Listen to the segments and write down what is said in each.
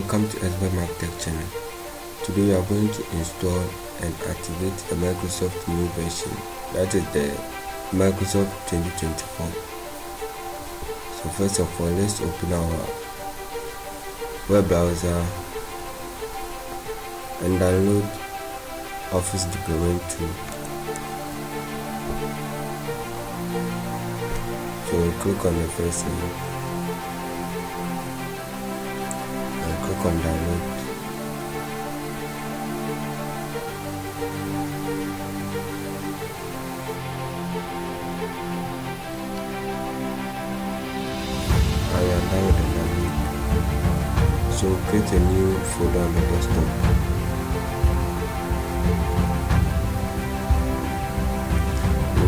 Welcome to Expert Tech channel. Today we are going to install and activate a Microsoft new version, that is the Microsoft 2024. So first of all, let's open our web browser and download Office2024. So click on the first link and click on download. I am done with the download. So create a new folder on the desktop.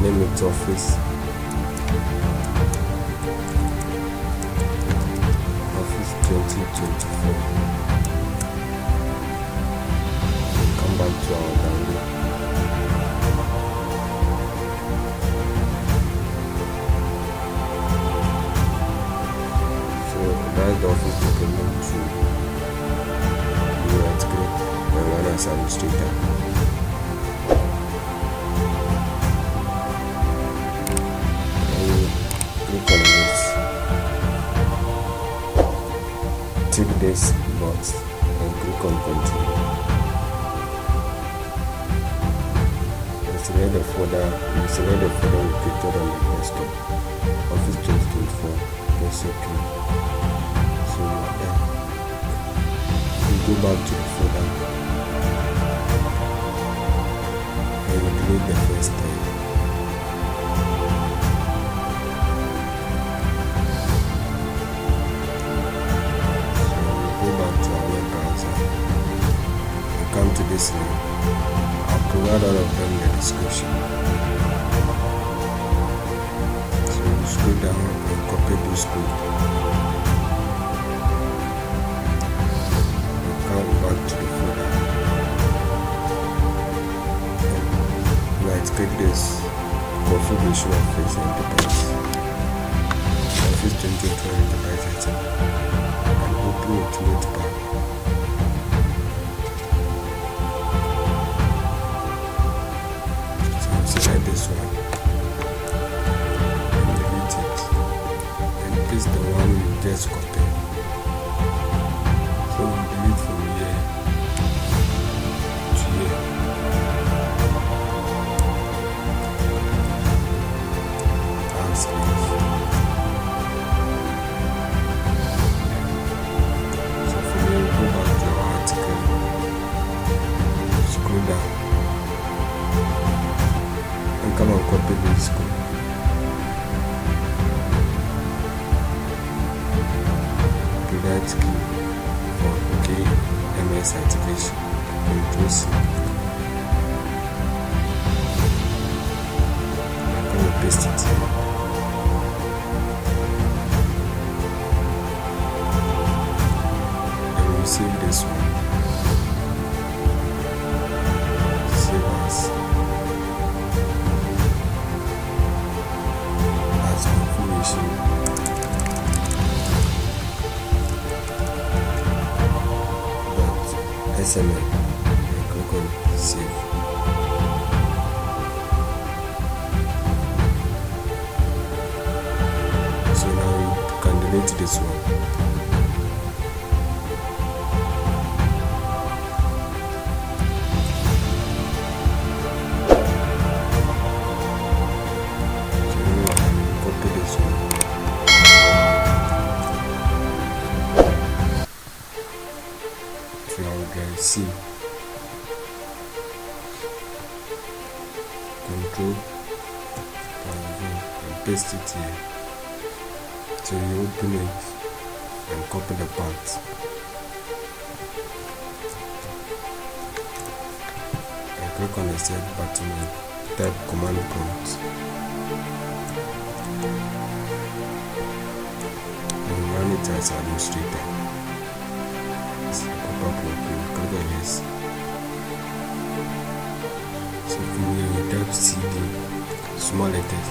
Name it Office 2024. Come back to our download. So that's the Office document to right click and run as administrator. Click on this, tick this box and click on continue. Select the folder located on the desktop, Office 2024. Press OK. So you go back to the folder and you delete the first time. Come to this link. I'll provide all of them in the description. So you scroll down and copy this code. And come back to the folder. And right click this configuration of Office Enterprise. Office 2024 Enterprise item. And open it to Notepad. Select this one and delete it and paste the one we just copied. So we delete from here to here. And space. So from here we go back to our article, scroll down and come and copy this code. Private key for KMS activation. Control C. I'm going to paste it here. And we'll save this one. Save as configuration. .xml and click on save. So now we can delete this one. C. Control and paste it here. So you open it and copy the part and click on the save button and type command prompt and run it as administrator. Pop-up open, click on this. So from here you type CD, small letters,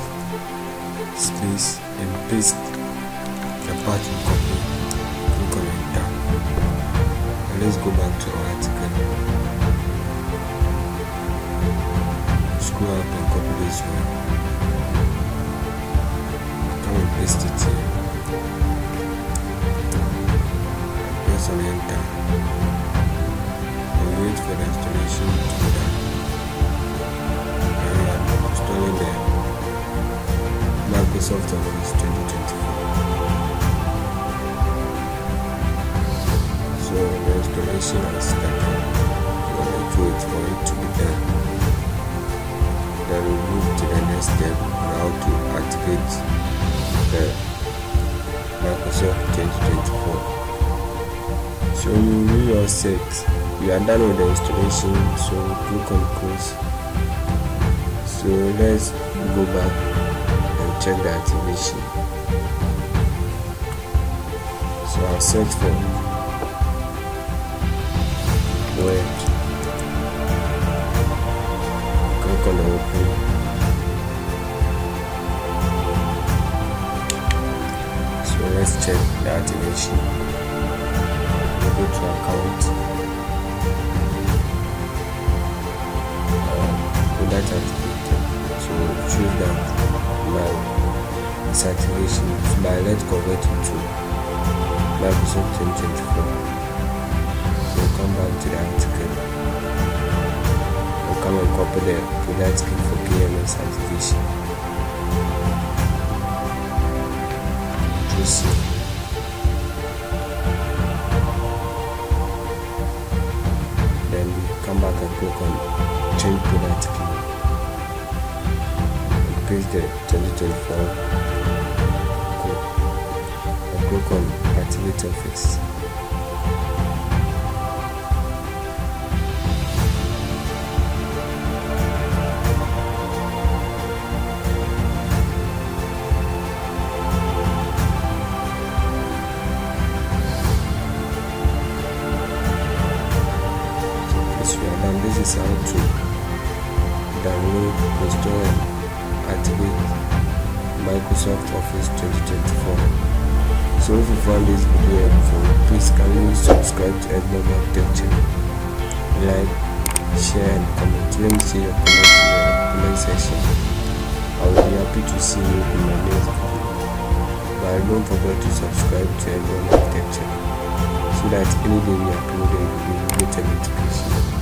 space, and paste the part you copy. Click on enter. let's go back to our article. Scroll up and copy this one. Come and paste it here. And press on enter. And wait for the installation to be done. And we are installing the Microsoft Office 2024. So the installation has started. So let's wait for it to be done. Then we move to the next step on how to activate the Microsoft 2024. So you are set. You are done with the installation. So click on close. So let's go back and check the activation. So I'll search for Word. Click on open. So let's check the activation. We go to account. That activated. So choose that now it's activation. So let's convert it to Microsoft 2024. So come back to the article. We'll come and copy the product key for KMS activation. Choose it. Then we come back and click on change product key. And paste the 2024 code. And click on activate Office. And this is how to download, install, and activate Microsoft Office 2024. So if you found this video helpful, please kindly subscribe to Edmond Tech channel, like, share, and comment. Let me see your comments in the comment section. I will be happy to see you in my next video. But don't forget to subscribe to Edmond Tech channel so that any day we upload a video, you will get a notification.